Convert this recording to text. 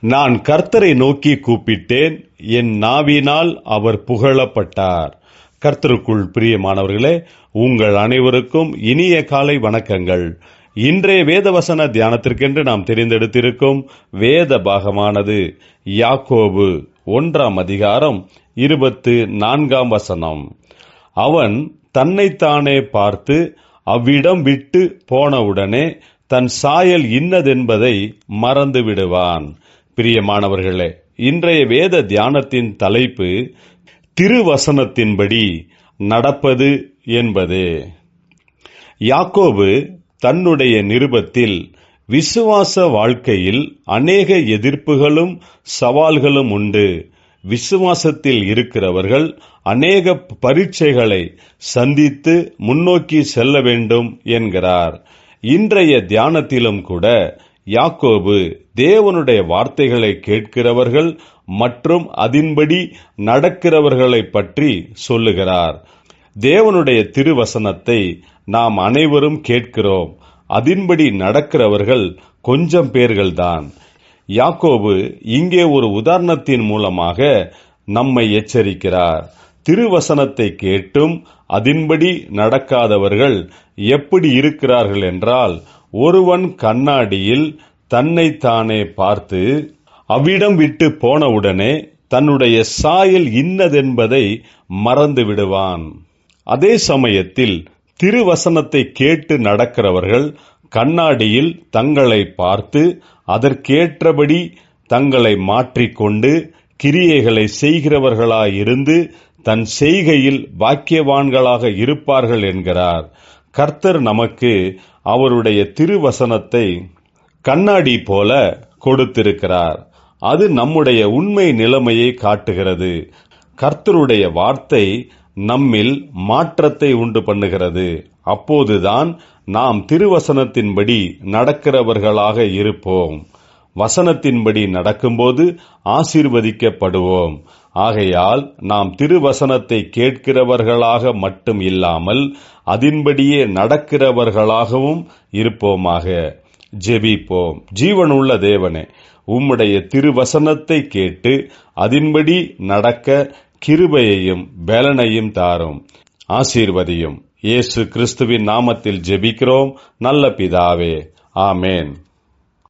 நான் கர்த்தரை நோக்கி கூப்பிட்டேன், என் நாவினால் அவர் புகழப்பட்டார். கர்த்தருக்குள் பிரியமானவர்களே, உங்கள் அனைவருக்கும் இனிய காலை வணக்கங்கள். இன்றைய வேதவசன தியானத்திற்கென்று நாம் தெரிந்தெடுத்திருக்கும் வேத பாகமானது யாக்கோபு 1 அதிகாரம் 24 அவன் தன்னைத்தானே பார்த்து அவ்விடம் விட்டு போனவுடனே தன் சாயல் இன்னதென்பதை மறந்து விடுவான். பிரியமானவர்களே, இன்றைய வேத தியானத்தின் தலைப்பு திருவசனத்தின்படி நடப்பது என்பதே. யாக்கோபு தன்னுடைய நிருபத்தில் விசுவாச வாழ்க்கையில் அநேக எதிர்ப்புகளும் சவால்களும் உண்டு, விசுவாசத்தில் இருக்கிறவர்கள் அநேக பரீட்சைகளை சந்தித்து முன்னோக்கி செல்ல வேண்டும் என்கிறார். இன்றைய தியானத்திலும் கூட யாக்கோபு தேவனுடைய வார்த்தைகளை கேட்கிறவர்கள் மற்றும் அதின்படி நடக்கிறவர்களை பற்றி சொல்லுகிறார். தேவனுடைய திருவசனத்தை நாம் அனைவரும் கேட்கிறோம், அதின்படி நடக்கிறவர்கள் கொஞ்சம் பேர்கள்தான். யாக்கோபு இங்கே ஒரு உதாரணத்தின் மூலமாக நம்மை எச்சரிக்கிறார். திருவசனத்தை கேட்டும் அதின்படி நடக்காதவர்கள் எப்படி இருக்கிறார்கள் என்றால், ஒருவன் கண்ணாடியில் தன்னைத்தானே பார்த்து அவ்விடம் விட்டு போனவுடனே தன்னுடைய சாயல் இன்னதென்பதை மறந்து விடுவான். அதே சமயத்தில் திருவசனத்தை கேட்டு நடக்கிறவர்கள் கண்ணாடியில் தங்களை பார்த்து அதற்கேற்றபடி தங்களை மாற்றிக்கொண்டு கிரியைகளை செய்கிறவர்களாயிருந்து தன் செய்கையில் பாக்கியவான்களாக இருப்பார்கள் என்கிறார். கர்த்தர் நமக்கு அவருடைய திருவசனத்தை கண்ணாடி போல கொடுத்திருக்கிறார். அது நம்முடைய உண்மை நிலைமையை காட்டுகிறது. கர்த்தருடைய வார்த்தை நம்மில் மாற்றத்தை உண்டு பண்ணுகிறது. அப்போதுதான் நாம் திருவசனத்தின்படி நடக்கிறவர்களாக இருப்போம். வசனத்தின்படி நடக்கும்போது ஆசீர்வதிக்கப்படுவோம். ஆகையால் நாம் திருவசனத்தை கேட்கிறவர்களாக மட்டும் இல்லாமல் அதின்படியே நடக்கிறவர்களாகவும் இருப்போமாக. ஜெபிப்போம். ஜீவனுள்ள தேவனே, உம்முடைய திருவசனத்தை கேட்டு அதின்படி நடக்க கிருபையையும் பலனையும் தாரும், ஆசீர்வதியும். இயேசு கிறிஸ்துவின் நாமத்தில் ஜெபிக்கிறோம் நல்ல பிதாவே, ஆமேன்.